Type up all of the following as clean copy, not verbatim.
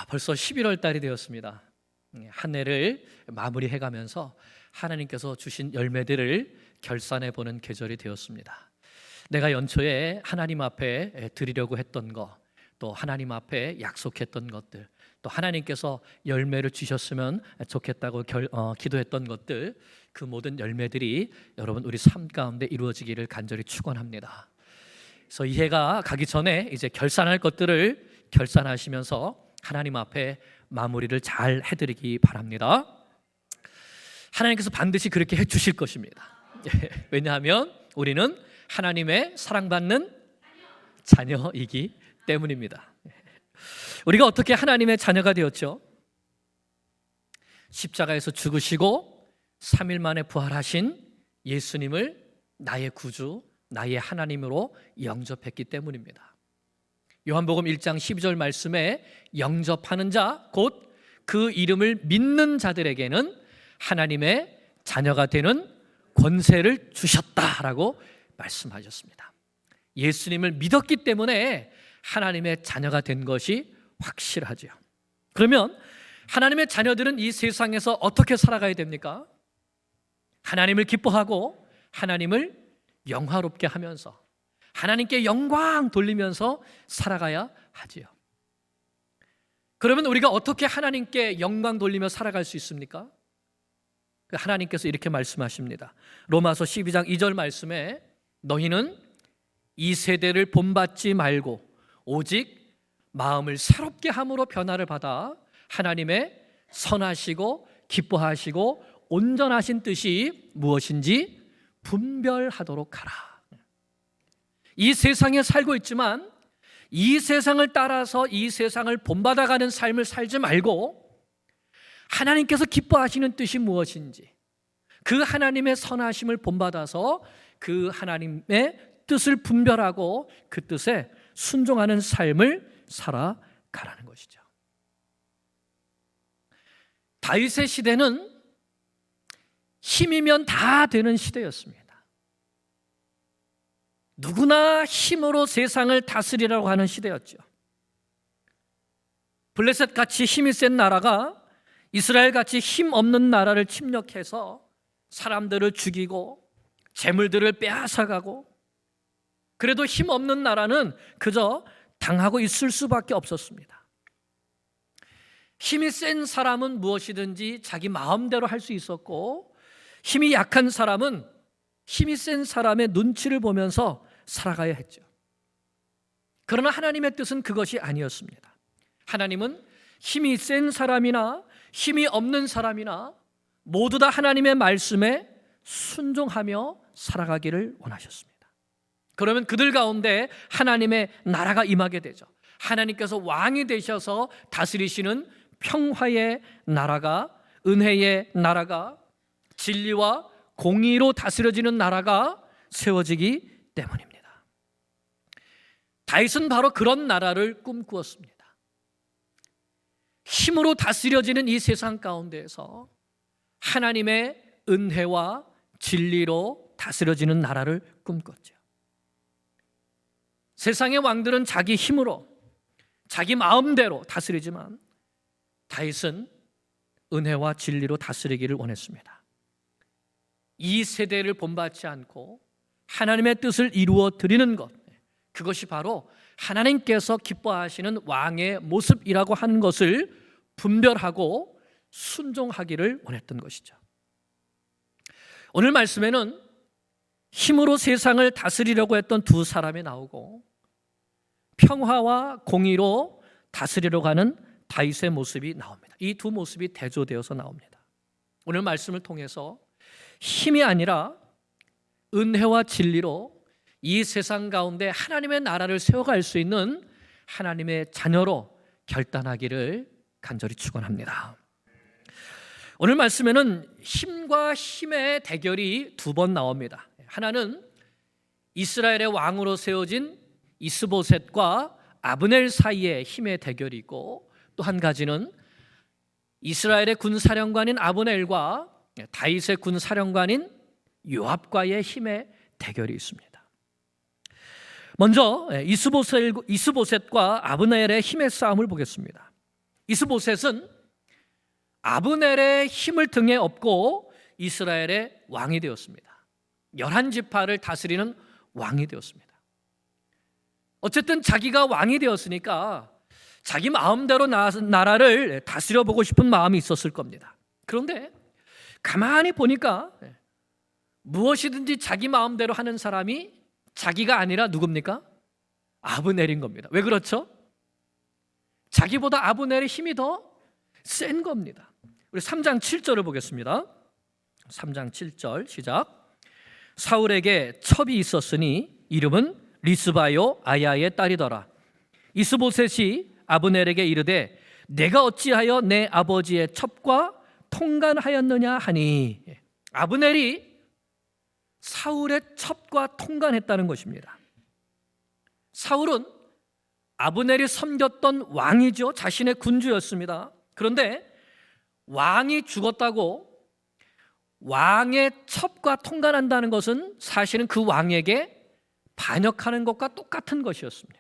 벌써 11월 달이 되었습니다. 한 해를 마무리해가면서 하나님께서 주신 열매들을 결산해 보는 계절이 되었습니다. 내가 연초에 하나님 앞에 드리려고 했던 것, 또 하나님 앞에 약속했던 것들, 또 하나님께서 열매를 주셨으면 좋겠다고 기도했던 것들, 그 모든 열매들이 여러분 우리 삶 가운데 이루어지기를 간절히 축원합니다. 그래서 이 해가 가기 전에 이제 결산할 것들을 결산하시면서 하나님 앞에 마무리를 잘 해드리기 바랍니다. 하나님께서 반드시 그렇게 해주실 것입니다. 왜냐하면 우리는 하나님의 사랑받는 자녀이기 때문입니다. 우리가 어떻게 하나님의 자녀가 되었죠? 십자가에서 죽으시고 3일 만에 부활하신 예수님을 나의 구주, 나의 하나님으로 영접했기 때문입니다. 요한복음 1장 12절 말씀에 영접하는 자, 곧 그 이름을 믿는 자들에게는 하나님의 자녀가 되는 권세를 주셨다라고 말씀하셨습니다. 예수님을 믿었기 때문에 하나님의 자녀가 된 것이 확실하죠. 그러면 하나님의 자녀들은 이 세상에서 어떻게 살아가야 됩니까? 하나님을 기뻐하고 하나님을 영화롭게 하면서 하나님께 영광 돌리면서 살아가야 하지요. 그러면 우리가 어떻게 하나님께 영광 돌리며 살아갈 수 있습니까? 하나님께서 이렇게 말씀하십니다. 로마서 12장 2절 말씀에 너희는 이 세대를 본받지 말고 오직 마음을 새롭게 함으로 변화를 받아 하나님의 선하시고 기뻐하시고 온전하신 뜻이 무엇인지 분별하도록 하라. 이 세상에 살고 있지만 이 세상을 따라서 이 세상을 본받아가는 삶을 살지 말고 하나님께서 기뻐하시는 뜻이 무엇인지 그 하나님의 선하심을 본받아서 그 하나님의 뜻을 분별하고 그 뜻에 순종하는 삶을 살아가라는 것이죠. 다윗의 시대는 힘이면 다 되는 시대였습니다. 누구나 힘으로 세상을 다스리라고 하는 시대였죠. 블레셋같이 힘이 센 나라가 이스라엘같이 힘 없는 나라를 침략해서 사람들을 죽이고 재물들을 빼앗아가고, 그래도 힘 없는 나라는 그저 당하고 있을 수밖에 없었습니다. 힘이 센 사람은 무엇이든지 자기 마음대로 할 수 있었고, 힘이 약한 사람은 힘이 센 사람의 눈치를 보면서 살아가야 했죠. 그러나 하나님의 뜻은 그것이 아니었습니다. 하나님은 힘이 센 사람이나 힘이 없는 사람이나 모두 다 하나님의 말씀에 순종하며 살아가기를 원하셨습니다. 그러면 그들 가운데 하나님의 나라가 임하게 되죠. 하나님께서 왕이 되셔서 다스리시는 평화의 나라가, 은혜의 나라가, 진리와 공의로 다스려지는 나라가 세워지기 때문입니다. 다윗은 바로 그런 나라를 꿈꾸었습니다. 힘으로 다스려지는 이 세상 가운데에서 하나님의 은혜와 진리로 다스려지는 나라를 꿈꿨죠. 세상의 왕들은 자기 힘으로 자기 마음대로 다스리지만 다윗은 은혜와 진리로 다스리기를 원했습니다. 이 세대를 본받지 않고 하나님의 뜻을 이루어 드리는 것, 그것이 바로 하나님께서 기뻐하시는 왕의 모습이라고 하는 것을 분별하고 순종하기를 원했던 것이죠. 오늘 말씀에는 힘으로 세상을 다스리려고 했던 두 사람이 나오고 평화와 공의로 다스리려고 하는 다윗의 모습이 나옵니다. 이 두 모습이 대조되어서 나옵니다. 오늘 말씀을 통해서 힘이 아니라 은혜와 진리로 이 세상 가운데 하나님의 나라를 세워갈 수 있는 하나님의 자녀로 결단하기를 간절히 축원합니다. 오늘 말씀에는 힘과 힘의 대결이 두 번 나옵니다. 하나는 이스라엘의 왕으로 세워진 이스보셋과 아브넬 사이의 힘의 대결이고, 또 한 가지는 이스라엘의 군사령관인 아브넬과 다윗의 군사령관인 요압과의 힘의 대결이 있습니다. 먼저 이스보셋과 아브넬의 힘의 싸움을 보겠습니다. 이스보셋은 아브넬의 힘을 등에 업고 이스라엘의 왕이 되었습니다. 11지파를 다스리는 왕이 되었습니다. 어쨌든 자기가 왕이 되었으니까 자기 마음대로 나라를 다스려 보고 싶은 마음이 있었을 겁니다. 그런데 가만히 보니까 무엇이든지 자기 마음대로 하는 사람이 자기가 아니라 누굽니까? 아브넬인 겁니다. 왜 그렇죠? 자기보다 아브넬의 힘이 더 센 겁니다. 우리 3장 7절을 보겠습니다. 3장 7절 시작. 사울에게 첩이 있었으니 이름은 리스바요 아야의 딸이더라. 이스보셋이 아브넬에게 이르되 내가 어찌하여 내 아버지의 첩과 통간하였느냐 하니, 아브넬이 사울의 첩과 통간했다는 것입니다. 사울은 아브넬이 섬겼던 왕이죠. 자신의 군주였습니다. 그런데 왕이 죽었다고 왕의 첩과 통간한다는 것은 사실은 그 왕에게 반역하는 것과 똑같은 것이었습니다.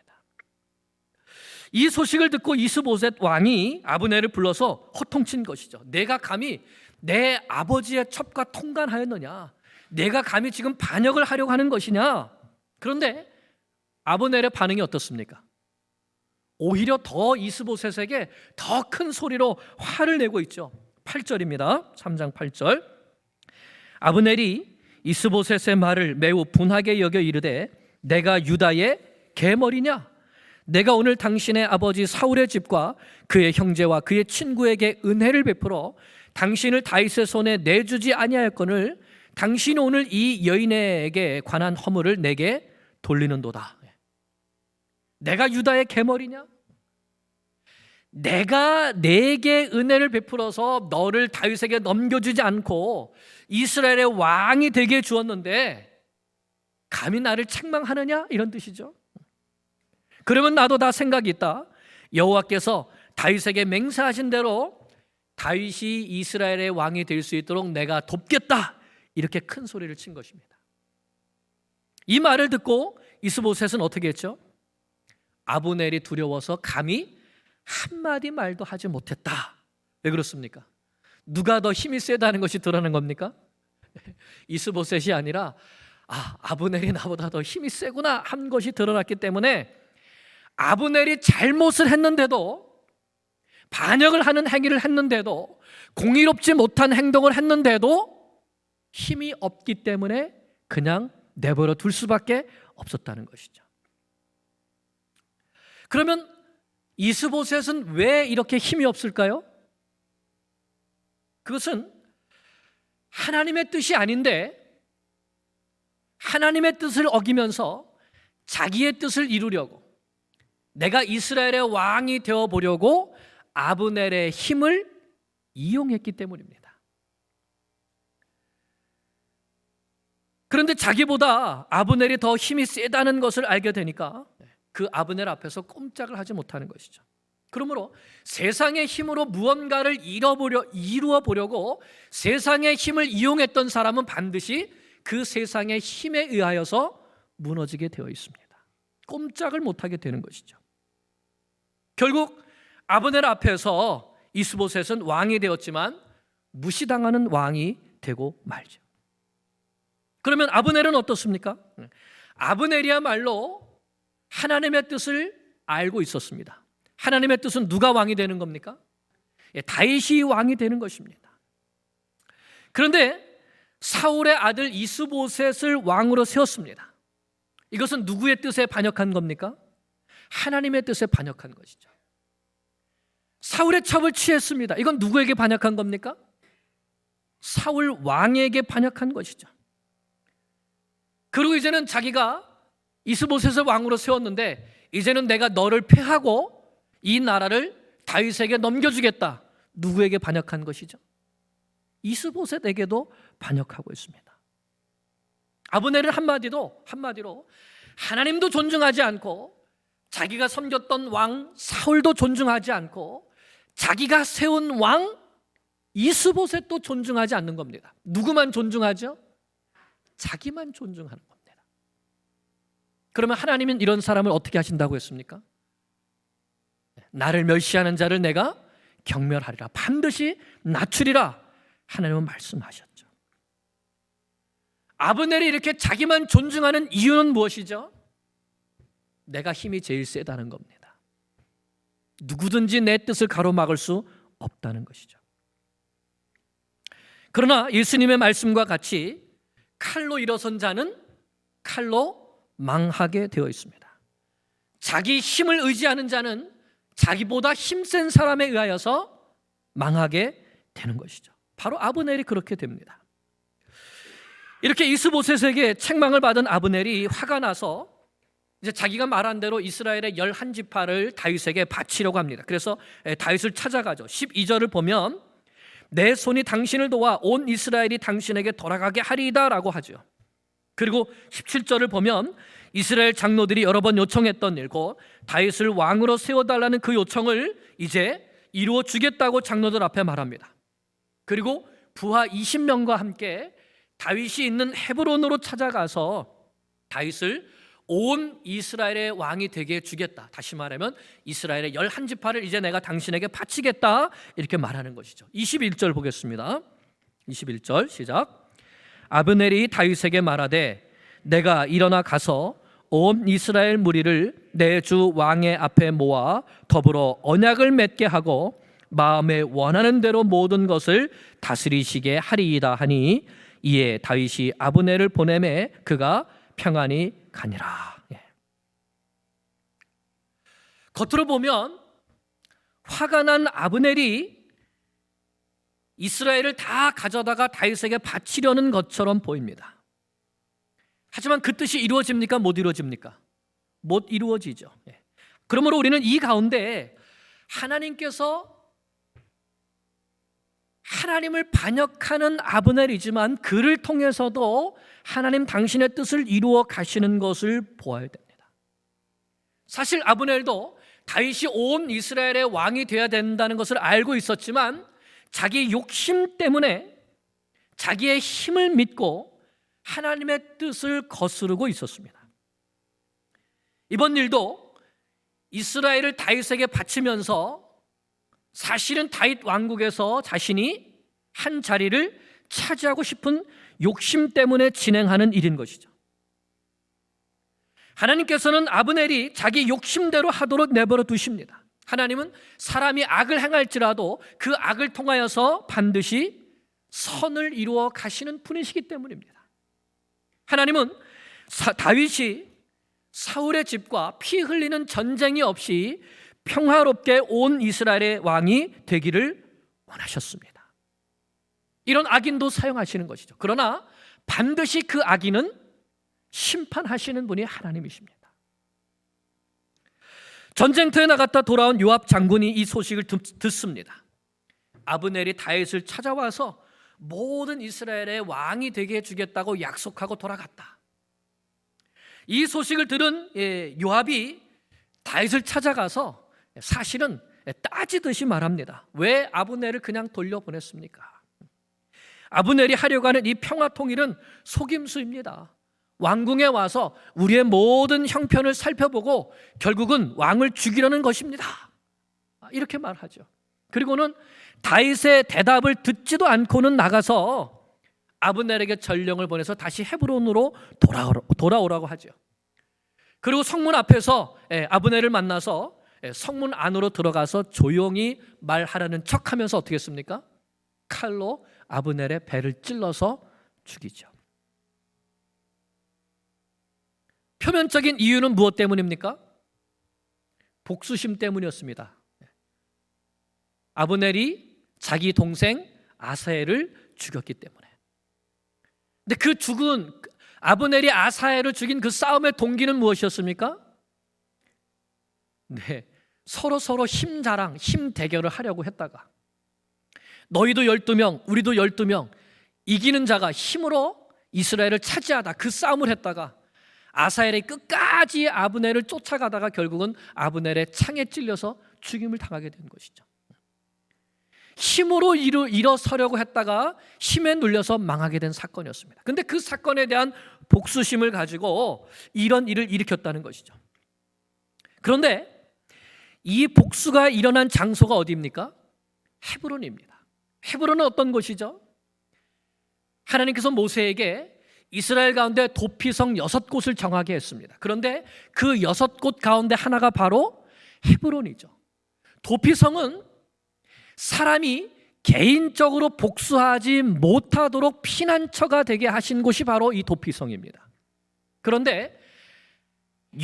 이 소식을 듣고 이스보셋 왕이 아브넬을 불러서 호통친 것이죠. 내가 감히 내 아버지의 첩과 통간하였느냐? 내가 감히 지금 반역을 하려고 하는 것이냐? 그런데 아브넬의 반응이 어떻습니까? 오히려 더 이스보셋에게 더 큰 소리로 화를 내고 있죠. 8절입니다. 3장 8절. 아브넬이 이스보셋의 말을 매우 분하게 여겨 이르되 내가 유다의 계머리냐? 내가 오늘 당신의 아버지 사울의 집과 그의 형제와 그의 친구에게 은혜를 베풀어 당신을 다윗의 손에 내주지 아니하였거늘 당신이 오늘 이 여인에게 관한 허물을 내게 돌리는도다. 내가 유다의 계머리냐? 내가 내게 은혜를 베풀어서 너를 다윗에게 넘겨주지 않고 이스라엘의 왕이 되게 주었는데 감히 나를 책망하느냐? 이런 뜻이죠. 그러면 나도 다 생각이 있다. 여호와께서 다윗에게 맹세하신 대로 다윗이 이스라엘의 왕이 될 수 있도록 내가 돕겠다. 이렇게 큰 소리를 친 것입니다. 이 말을 듣고 이스보셋은 어떻게 했죠? 아브넬이 두려워서 감히 한마디 말도 하지 못했다. 왜 그렇습니까? 누가 더 힘이 세다는 것이 드러난 겁니까? 이스보셋이 아니라 아브넬이 나보다 더 힘이 세구나 한 것이 드러났기 때문에 아브넬이 잘못을 했는데도, 반역을 하는 행위를 했는데도, 공의롭지 못한 행동을 했는데도 힘이 없기 때문에 그냥 내버려 둘 수밖에 없었다는 것이죠. 그러면 이스보셋은 왜 이렇게 힘이 없을까요? 그것은 하나님의 뜻이 아닌데 하나님의 뜻을 어기면서 자기의 뜻을 이루려고, 내가 이스라엘의 왕이 되어보려고 아브넬의 힘을 이용했기 때문입니다. 그런데 자기보다 아브넬이 더 힘이 세다는 것을 알게 되니까 그 아브넬 앞에서 꼼짝을 하지 못하는 것이죠. 그러므로 세상의 힘으로 무언가를 이루어 보려고 세상의 힘을 이용했던 사람은 반드시 그 세상의 힘에 의하여서 무너지게 되어 있습니다. 꼼짝을 못하게 되는 것이죠. 결국 아브넬 앞에서 이스보셋은 왕이 되었지만 무시당하는 왕이 되고 말죠. 그러면 아브넬은 어떻습니까? 아브넬이야말로 하나님의 뜻을 알고 있었습니다. 하나님의 뜻은 누가 왕이 되는 겁니까? 다윗이 왕이 되는 것입니다. 그런데 사울의 아들 이스보셋을 왕으로 세웠습니다. 이것은 누구의 뜻에 반역한 겁니까? 하나님의 뜻에 반역한 것이죠. 사울의 첩을 취했습니다. 이건 누구에게 반역한 겁니까? 사울 왕에게 반역한 것이죠. 그리고 이제는 자기가 이스보셋을 왕으로 세웠는데 이제는 내가 너를 패하고 이 나라를 다윗에게 넘겨주겠다. 누구에게 반역한 것이죠? 이스보셋에게도 반역하고 있습니다. 아브넬은 한마디로 하나님도 존중하지 않고 자기가 섬겼던 왕 사울도 존중하지 않고 자기가 세운 왕 이스보셋도 존중하지 않는 겁니다. 누구만 존중하죠? 자기만 존중하는 겁니다. 그러면 하나님은 이런 사람을 어떻게 하신다고 했습니까? 나를 멸시하는 자를 내가 경멸하리라, 반드시 낮추리라 하나님은 말씀하셨죠. 아브넬이 이렇게 자기만 존중하는 이유는 무엇이죠? 내가 힘이 제일 세다는 겁니다. 누구든지 내 뜻을 가로막을 수 없다는 것이죠. 그러나 예수님의 말씀과 같이 칼로 일어선 자는 칼로 망하게 되어 있습니다. 자기 힘을 의지하는 자는 자기보다 힘센 사람에 의하여서 망하게 되는 것이죠. 바로 아브넬이 그렇게 됩니다. 이렇게 이스보셋에게 책망을 받은 아브넬이 화가 나서 이제 자기가 말한 대로 이스라엘의 11지파를 다윗에게 바치려고 합니다. 그래서 다윗을 찾아가죠. 12절을 보면 내 손이 당신을 도와 온 이스라엘이 당신에게 돌아가게 하리이다 라고 하죠. 그리고 17절을 보면 이스라엘 장로들이 여러 번 요청했던 일고 다윗을 왕으로 세워달라는 그 요청을 이제 이루어 주겠다고 장로들 앞에 말합니다. 그리고 부하 20명과 함께 다윗이 있는 헤브론으로 찾아가서 다윗을 온 이스라엘의 왕이 되게 주겠다. 다시 말하면 이스라엘의 11지파를 이제 내가 당신에게 바치겠다 이렇게 말하는 것이죠. 21절 보겠습니다. 21절 시작. 아브넬이 다윗에게 말하되 내가 일어나 가서 온 이스라엘 무리를 내 주 왕의 앞에 모아 더불어 언약을 맺게 하고 마음에 원하는 대로 모든 것을 다스리시게 하리이다 하니 이에 다윗이 아브넬을 보내매 그가 평안히 가니라. 겉으로 보면 화가 난 아브넬이 이스라엘을 다 가져다가 다윗에게 바치려는 것처럼 보입니다. 하지만 그 뜻이 이루어집니까? 못 이루어집니까? 못 이루어지죠. 그러므로 우리는 이 가운데 하나님께서 하나님을 반역하는 아브넬이지만 그를 통해서도 하나님 당신의 뜻을 이루어 가시는 것을 보아야 됩니다. 사실 아브넬도 다윗이 온 이스라엘의 왕이 되어야 된다는 것을 알고 있었지만 자기 욕심 때문에 자기의 힘을 믿고 하나님의 뜻을 거스르고 있었습니다. 이번 일도 이스라엘을 다윗에게 바치면서 사실은 다윗 왕국에서 자신이 한 자리를 차지하고 싶은 욕심 때문에 진행하는 일인 것이죠. 하나님께서는 아브넬이 자기 욕심대로 하도록 내버려 두십니다. 하나님은 사람이 악을 행할지라도 그 악을 통하여서 반드시 선을 이루어 가시는 분이시기 때문입니다. 하나님은 다윗이 사울의 집과 피 흘리는 전쟁이 없이 평화롭게 온 이스라엘의 왕이 되기를 원하셨습니다. 이런 악인도 사용하시는 것이죠. 그러나 반드시 그 악인은 심판하시는 분이 하나님이십니다. 전쟁터에 나갔다 돌아온 요압 장군이 이 소식을 듣습니다. 아브넬이 다윗을 찾아와서 모든 이스라엘의 왕이 되게 해주겠다고 약속하고 돌아갔다. 이 소식을 들은 요압이 다윗을 찾아가서 사실은 따지듯이 말합니다. 왜 아브넬을 그냥 돌려보냈습니까? 아브넬이 하려고 하는 이 평화통일은 속임수입니다. 왕궁에 와서 우리의 모든 형편을 살펴보고 결국은 왕을 죽이려는 것입니다. 이렇게 말하죠. 그리고는 다윗의 대답을 듣지도 않고는 나가서 아브넬에게 전령을 보내서 다시 헤브론으로 돌아오라고 하죠. 그리고 성문 앞에서 아브넬을 만나서 성문 안으로 들어가서 조용히 말하라는 척하면서 어떻게 했습니까? 칼로 아브넬의 배를 찔러서 죽이죠. 표면적인 이유는 무엇 때문입니까? 복수심 때문이었습니다. 아브넬이 자기 동생 아사엘을 죽였기 때문에. 근데 그 죽은 아브넬이 아사엘을 죽인 그 싸움의 동기는 무엇이었습니까? 네, 서로 힘 자랑, 힘 대결을 하려고 했다가 너희도 12명, 우리도 12명, 이기는 자가 힘으로 이스라엘을 차지하다 그 싸움을 했다가 아사엘이 끝까지 아브넬을 쫓아가다가 결국은 아브넬의 창에 찔려서 죽임을 당하게 된 것이죠. 힘으로 일어서려고 했다가 힘에 눌려서 망하게 된 사건이었습니다. 근데 그 사건에 대한 복수심을 가지고 이런 일을 일으켰다는 것이죠. 그런데 이 복수가 일어난 장소가 어디입니까? 헤브론입니다. 헤브론은 어떤 곳이죠? 하나님께서 모세에게 이스라엘 가운데 도피성 6곳을 정하게 했습니다. 그런데 그 6곳 가운데 하나가 바로 헤브론이죠. 도피성은 사람이 개인적으로 복수하지 못하도록 피난처가 되게 하신 곳이 바로 이 도피성입니다. 그런데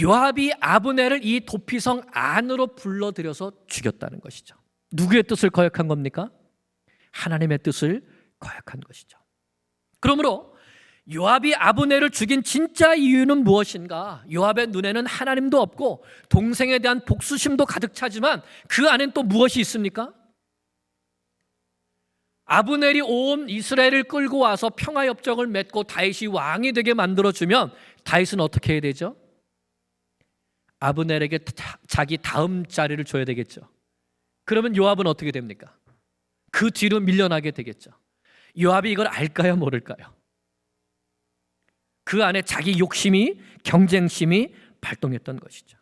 요압이 아브넬을 이 도피성 안으로 불러들여서 죽였다는 것이죠. 누구의 뜻을 거역한 겁니까? 하나님의 뜻을 거역한 것이죠. 그러므로 요압이 아브넬을 죽인 진짜 이유는 무엇인가? 요압의 눈에는 하나님도 없고 동생에 대한 복수심도 가득 차지만 그 안엔 또 무엇이 있습니까? 아브넬이 온 이스라엘을 끌고 와서 평화협정을 맺고 다윗이 왕이 되게 만들어주면 다윗은 어떻게 해야 되죠? 아브넬에게 자기 다음 자리를 줘야 되겠죠. 그러면 요압은 어떻게 됩니까? 그 뒤로 밀려나게 되겠죠. 요압이 이걸 알까요, 모를까요? 그 안에 자기 욕심이, 경쟁심이 발동했던 것이죠.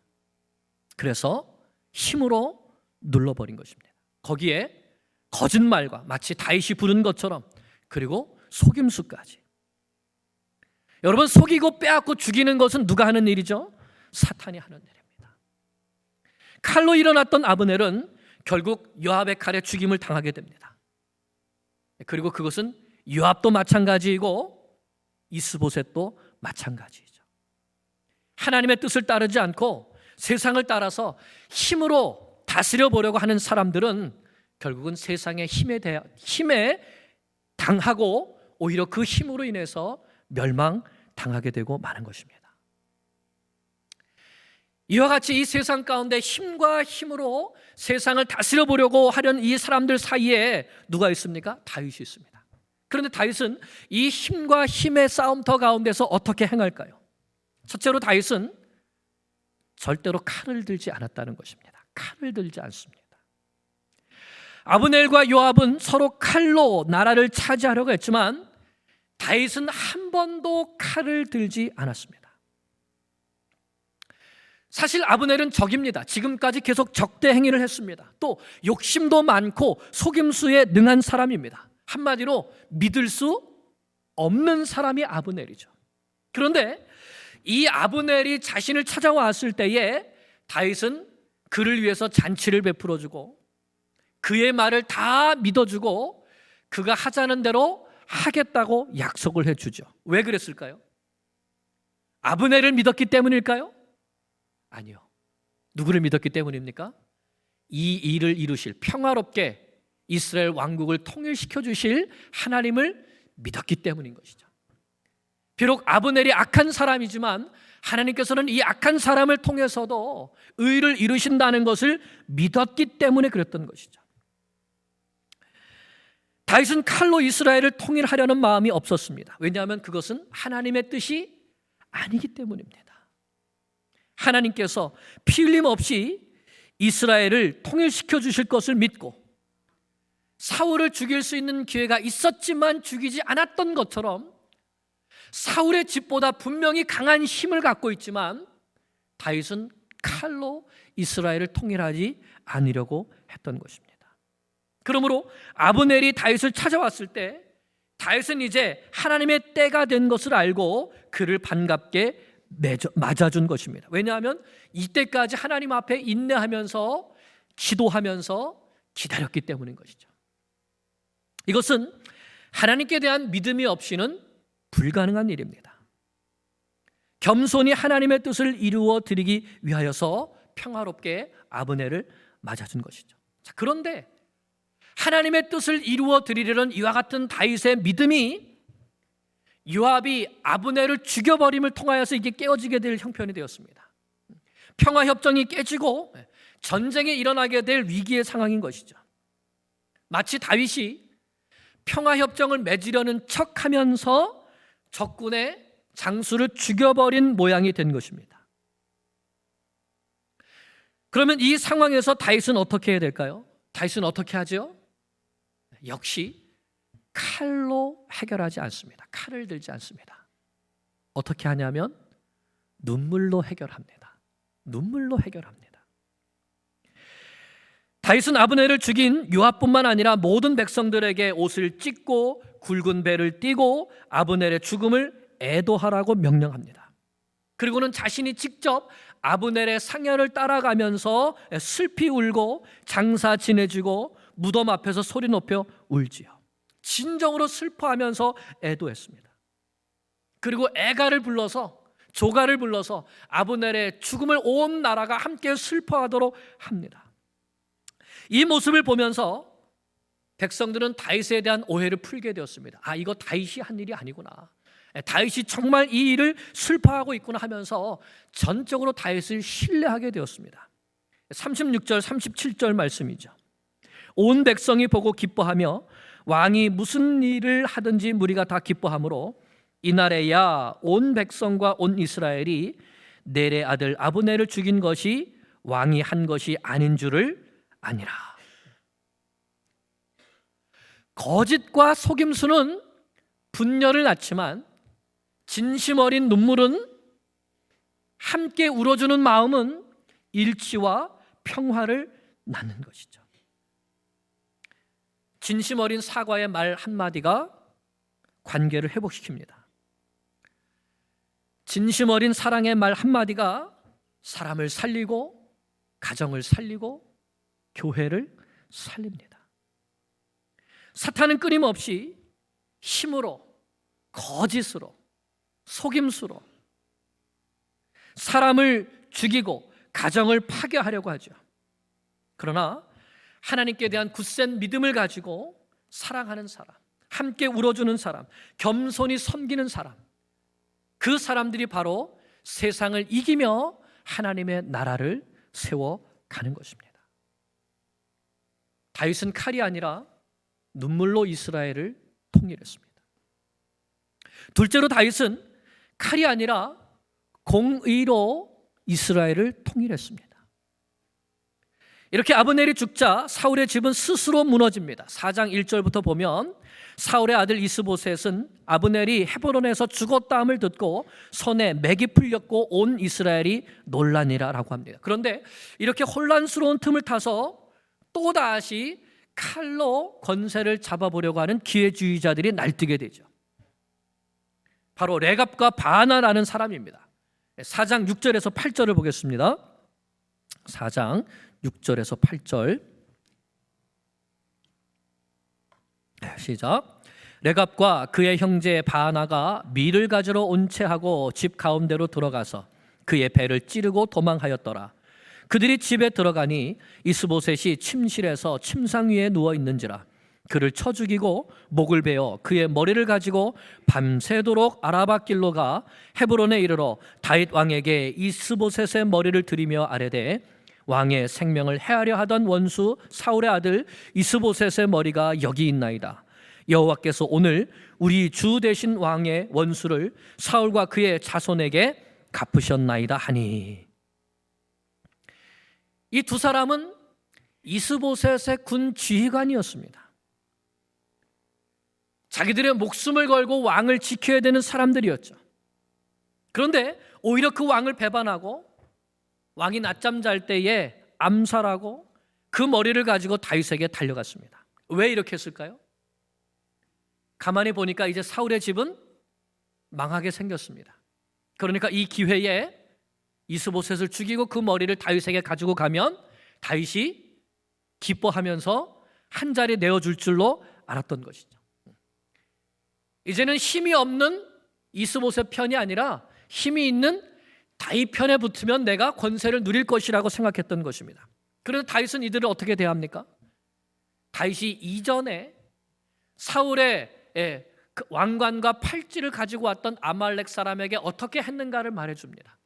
그래서 힘으로 눌러버린 것입니다. 거기에 거짓말과 마치 다윗이 부른 것처럼, 그리고 속임수까지. 여러분, 속이고 빼앗고 죽이는 것은 누가 하는 일이죠? 사탄이 하는 일입니다. 칼로 일어났던 아브넬은 결국 요압의 칼에 죽임을 당하게 됩니다. 그리고 그것은 요압도 마찬가지이고 이스보셋도 마찬가지이죠. 하나님의 뜻을 따르지 않고 세상을 따라서 힘으로 다스려 보려고 하는 사람들은 결국은 세상의 힘에 당하고 오히려 그 힘으로 인해서 멸망당하게 되고 마는 것입니다. 이와 같이 이 세상 가운데 힘과 힘으로 세상을 다스려 보려고 하려는 이 사람들 사이에 누가 있습니까? 다윗이 있습니다. 그런데 다윗은 이 힘과 힘의 싸움터 가운데서 어떻게 행할까요? 첫째로 다윗은 절대로 칼을 들지 않았다는 것입니다. 칼을 들지 않습니다. 아브넬과 요압은 서로 칼로 나라를 차지하려고 했지만 다윗은 한 번도 칼을 들지 않았습니다. 사실 아브넬은 적입니다. 지금까지 계속 적대 행위를 했습니다. 또 욕심도 많고 속임수에 능한 사람입니다. 한마디로 믿을 수 없는 사람이 아브넬이죠. 그런데 이 아브넬이 자신을 찾아왔을 때에 다윗은 그를 위해서 잔치를 베풀어주고 그의 말을 다 믿어주고 그가 하자는 대로 하겠다고 약속을 해주죠. 왜 그랬을까요? 아브넬을 믿었기 때문일까요? 아니요. 누구를 믿었기 때문입니까? 이 일을 이루실, 평화롭게 이스라엘 왕국을 통일시켜 주실 하나님을 믿었기 때문인 것이죠. 비록 아브넬이 악한 사람이지만 하나님께서는 이 악한 사람을 통해서도 의를 이루신다는 것을 믿었기 때문에 그랬던 것이죠. 다윗은 칼로 이스라엘을 통일하려는 마음이 없었습니다. 왜냐하면 그것은 하나님의 뜻이 아니기 때문입니다. 하나님께서 피 흘림 없이 이스라엘을 통일시켜 주실 것을 믿고 사울을 죽일 수 있는 기회가 있었지만 죽이지 않았던 것처럼 사울의 집보다 분명히 강한 힘을 갖고 있지만 다윗은 칼로 이스라엘을 통일하지 않으려고 했던 것입니다. 그러므로 아브넬이 다윗을 찾아왔을 때 다윗은 이제 하나님의 때가 된 것을 알고 그를 반갑게 맞아준 것입니다. 왜냐하면 이때까지 하나님 앞에 인내하면서 기도하면서 기다렸기 때문인 것이죠. 이것은 하나님께 대한 믿음이 없이는 불가능한 일입니다. 겸손히 하나님의 뜻을 이루어 드리기 위하여서 평화롭게 아브넬을 맞아준 것이죠. 자, 그런데 하나님의 뜻을 이루어 드리려는 이와 같은 다윗의 믿음이 요압이 아브넬을 죽여버림을 통하여서 이게 깨어지게 될 형편이 되었습니다. 평화협정이 깨지고 전쟁이 일어나게 될 위기의 상황인 것이죠. 마치 다윗이 평화협정을 맺으려는 척하면서 적군의 장수를 죽여버린 모양이 된 것입니다. 그러면 이 상황에서 다윗은 어떻게 해야 될까요? 다윗은 어떻게 하죠? 역시 칼로 해결하지 않습니다. 칼을 들지 않습니다. 어떻게 하냐면 눈물로 해결합니다. 눈물로 해결합니다. 다윗은 아브넬을 죽인 요압뿐만 아니라 모든 백성들에게 옷을 찢고 굵은 배를 띠고 아브넬의 죽음을 애도하라고 명령합니다. 그리고는 자신이 직접 아브넬의 상여를 따라가면서 슬피 울고 장사 지내주고 무덤 앞에서 소리 높여 울지요. 진정으로 슬퍼하면서 애도했습니다. 그리고 애가를 불러서, 조가를 불러서 아브넬의 죽음을 온 나라가 함께 슬퍼하도록 합니다. 이 모습을 보면서 백성들은 다윗에 대한 오해를 풀게 되었습니다. 아, 이거 다윗이 한 일이 아니구나. 다윗이 정말 이 일을 슬퍼하고 있구나 하면서 전적으로 다윗을 신뢰하게 되었습니다. 36절 37절 말씀이죠. 온 백성이 보고 기뻐하며 왕이 무슨 일을 하든지 무리가 다 기뻐하므로 이날에야 온 백성과 온 이스라엘이 넬의 아들 아브넬을 죽인 것이 왕이 한 것이 아닌 줄을 아니라. 거짓과 속임수는 분열을 낳지만 진심 어린 눈물은, 함께 울어주는 마음은 일치와 평화를 낳는 것이죠. 진심 어린 사과의 말 한마디가 관계를 회복시킵니다. 진심 어린 사랑의 말 한마디가 사람을 살리고 가정을 살리고 교회를 살립니다. 사탄은 끊임없이 힘으로, 거짓으로, 속임수로 사람을 죽이고 가정을 파괴하려고 하죠. 그러나 하나님께 대한 굳센 믿음을 가지고 사랑하는 사람, 함께 울어주는 사람, 겸손히 섬기는 사람, 그 사람들이 바로 세상을 이기며 하나님의 나라를 세워가는 것입니다. 다윗은 칼이 아니라 눈물로 이스라엘을 통일했습니다. 둘째로 다윗은 칼이 아니라 공의로 이스라엘을 통일했습니다. 이렇게 아브넬이 죽자 사울의 집은 스스로 무너집니다. 4장 1절부터 보면 사울의 아들 이스보셋은 아브넬이 헤브론에서 죽었다함을 듣고 손에 맥이 풀렸고 온 이스라엘이 놀라니라라고 합니다. 그런데 이렇게 혼란스러운 틈을 타서 또다시 칼로 권세를 잡아보려고 하는 기회주의자들이 날뛰게 되죠. 바로 레갑과 바나라는 사람입니다. 4장 6절에서 8절을 보겠습니다. 4장 6절에서 8절 시작. 레갑과 그의 형제 바나가 밀을 가지러 온채하고 집 가운데로 들어가서 그의 배를 찌르고 도망하였더라. 그들이 집에 들어가니 이스보셋이 침실에서 침상 위에 누워 있는지라 그를 쳐 죽이고 목을 베어 그의 머리를 가지고 밤새도록 아라바 길로 가 헤브론에 이르러 다윗 왕에게 이스보셋의 머리를 들이며 아뢰되 왕의 생명을 해하려 하던 원수 사울의 아들 이스보셋의 머리가 여기 있나이다. 여호와께서 오늘 우리 주 되신 왕의 원수를 사울과 그의 자손에게 갚으셨나이다 하니. 이 두 사람은 이스보셋의 군 지휘관이었습니다. 자기들의 목숨을 걸고 왕을 지켜야 되는 사람들이었죠. 그런데 오히려 그 왕을 배반하고 왕이 낮잠 잘 때에 암살하고 그 머리를 가지고 다윗에게 달려갔습니다. 왜 이렇게 했을까요? 가만히 보니까 이제 사울의 집은 망하게 생겼습니다. 그러니까 이 기회에 이스보셋을 죽이고 그 머리를 다윗에게 가지고 가면 다윗이 기뻐하면서 한 자리 내어줄 줄로 알았던 것이죠. 이제는 힘이 없는 이스보셋 편이 아니라 힘이 있는 다윗 편에 붙으면 내가 권세를 누릴 것이라고 생각했던 것입니다. 그런데 다윗은 이들을 어떻게 대합니까? 다윗이 이전에 사울의 그 왕관과 팔찌를 가지고 왔던 아말렉 사람에게 어떻게 했는가를 말해줍니다.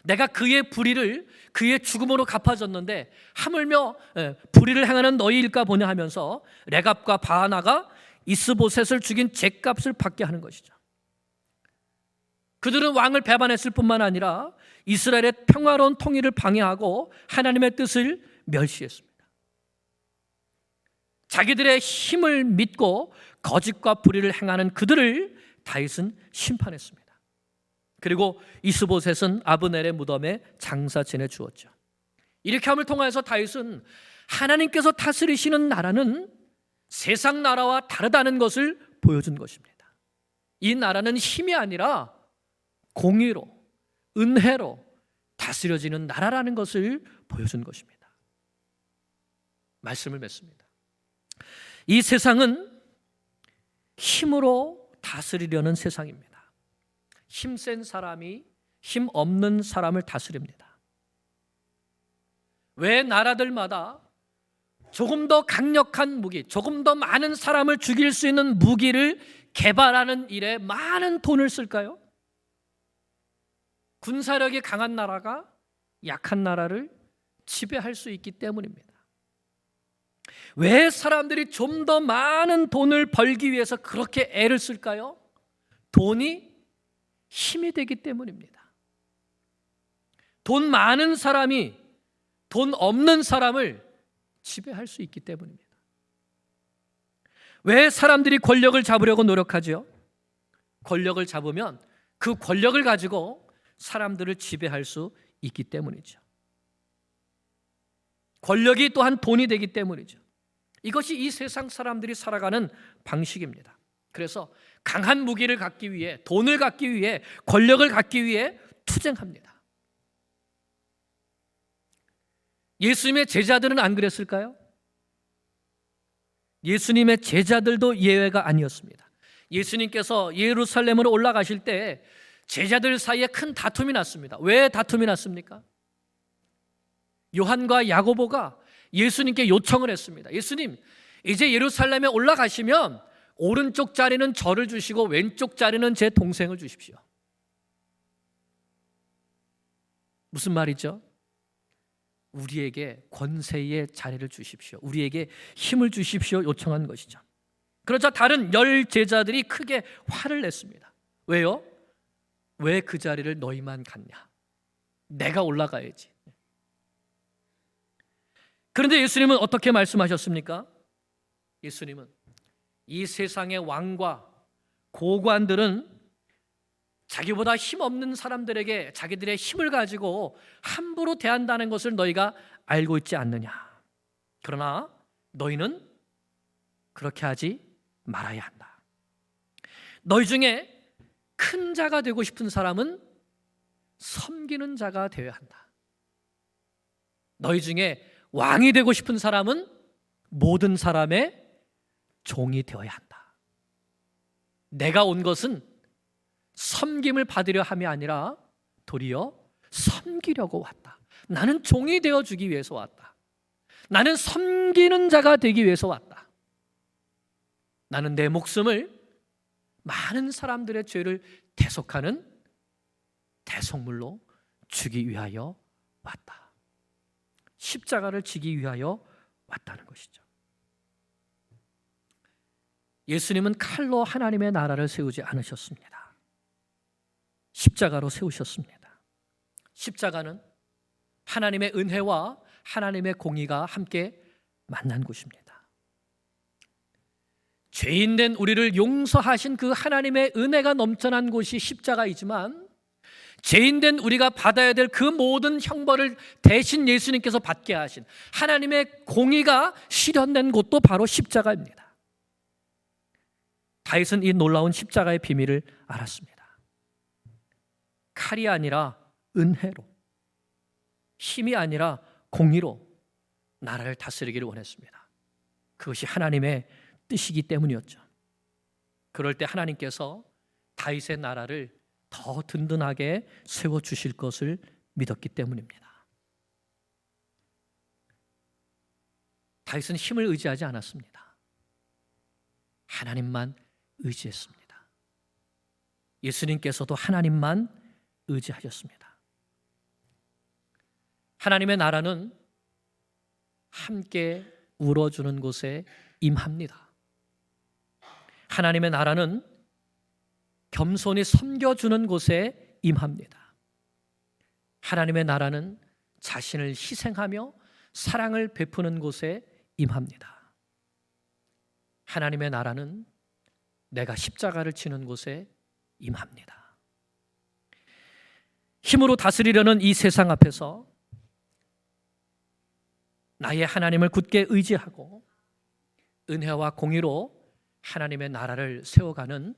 내가 그의 불의를 그의 죽음으로 갚아줬는데 하물며 불의를 행하는 너희일까 보냐 하면서 레갑과 바나가 이스보셋을 죽인 죗값을 받게 하는 것이죠. 그들은 왕을 배반했을 뿐만 아니라 이스라엘의 평화로운 통일을 방해하고 하나님의 뜻을 멸시했습니다. 자기들의 힘을 믿고 거짓과 불의를 행하는 그들을 다윗은 심판했습니다. 그리고 이스보셋은 아브넬의 무덤에 장사 지내 주었죠. 이렇게 함을 통하여서 다윗은 하나님께서 다스리시는 나라는 세상 나라와 다르다는 것을 보여준 것입니다. 이 나라는 힘이 아니라 공의로, 은혜로 다스려지는 나라라는 것을 보여준 것입니다. 말씀을 맺습니다. 이 세상은 힘으로 다스리려는 세상입니다. 힘센 사람이 힘 없는 사람을 다스립니다. 왜 나라들마다 조금 더 강력한 무기, 조금 더 많은 사람을 죽일 수 있는 무기를 개발하는 일에 많은 돈을 쓸까요? 군사력이 강한 나라가 약한 나라를 지배할 수 있기 때문입니다. 왜 사람들이 좀 더 많은 돈을 벌기 위해서 그렇게 애를 쓸까요? 돈이 힘이 되기 때문입니다. 돈 많은 사람이 돈 없는 사람을 지배할 수 있기 때문입니다. 왜 사람들이 권력을 잡으려고 노력하죠? 권력을 잡으면 그 권력을 가지고 사람들을 지배할 수 있기 때문이죠. 권력이 또한 돈이 되기 때문이죠. 이것이 이 세상 사람들이 살아가는 방식입니다. 그래서 강한 무기를 갖기 위해, 돈을 갖기 위해, 권력을 갖기 위해 투쟁합니다. 예수님의 제자들은 안 그랬을까요? 예수님의 제자들도 예외가 아니었습니다. 예수님께서 예루살렘으로 올라가실 때 제자들 사이에 큰 다툼이 났습니다. 왜 다툼이 났습니까? 요한과 야고보가 예수님께 요청을 했습니다. 예수님, 이제 예루살렘에 올라가시면 오른쪽 자리는 저를 주시고 왼쪽 자리는 제 동생을 주십시오. 무슨 말이죠? 우리에게 권세의 자리를 주십시오. 우리에게 힘을 주십시오. 요청한 것이죠. 그러자 다른 10 제자들이 크게 화를 냈습니다. 왜요? 왜 그 자리를 너희만 갖냐? 내가 올라가야지. 그런데 예수님은 어떻게 말씀하셨습니까? 예수님은 이 세상의 왕과 고관들은 자기보다 힘없는 사람들에게 자기들의 힘을 가지고 함부로 대한다는 것을 너희가 알고 있지 않느냐. 그러나 너희는 그렇게 하지 말아야 한다. 너희 중에 큰 자가 되고 싶은 사람은 섬기는 자가 되어야 한다. 너희 중에 왕이 되고 싶은 사람은 모든 사람의 종이 되어야 한다. 내가 온 것은 섬김을 받으려 함이 아니라 도리어 섬기려고 왔다. 나는 종이 되어주기 위해서 왔다. 나는 섬기는 자가 되기 위해서 왔다. 나는 내 목숨을 많은 사람들의 죄를 대속하는 대속물로 주기 위하여 왔다. 십자가를 지기 위하여 왔다는 것이죠. 예수님은 칼로 하나님의 나라를 세우지 않으셨습니다. 십자가로 세우셨습니다. 십자가는 하나님의 은혜와 하나님의 공의가 함께 만난 곳입니다. 죄인된 우리를 용서하신 그 하나님의 은혜가 넘쳐난 곳이 십자가이지만 죄인된 우리가 받아야 될 그 모든 형벌을 대신 예수님께서 받게 하신 하나님의 공의가 실현된 곳도 바로 십자가입니다. 다윗은 이 놀라운 십자가의 비밀을 알았습니다. 칼이 아니라 은혜로, 힘이 아니라 공의로 나라를 다스리기를 원했습니다. 그것이 하나님의 뜻이기 때문이었죠. 그럴 때 하나님께서 다윗의 나라를 더 든든하게 세워주실 것을 믿었기 때문입니다. 다윗은 힘을 의지하지 않았습니다. 하나님만 의지했습니다. 예수님께서도 하나님만 의지하셨습니다. 하나님의 나라는 함께 울어주는 곳에 임합니다. 하나님의 나라는 겸손히 섬겨주는 곳에 임합니다. 하나님의 나라는 자신을 희생하며 사랑을 베푸는 곳에 임합니다. 하나님의 나라는 내가 십자가를 지는 곳에 임합니다. 힘으로 다스리려는 이 세상 앞에서 나의 하나님을 굳게 의지하고 은혜와 공의로 하나님의 나라를 세워가는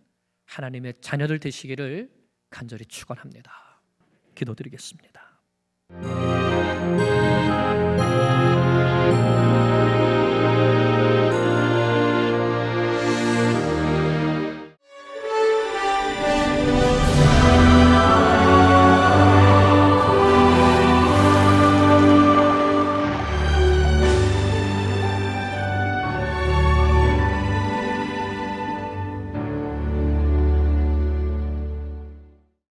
하나님의 자녀들 되시기를 간절히 축원합니다. 기도드리겠습니다.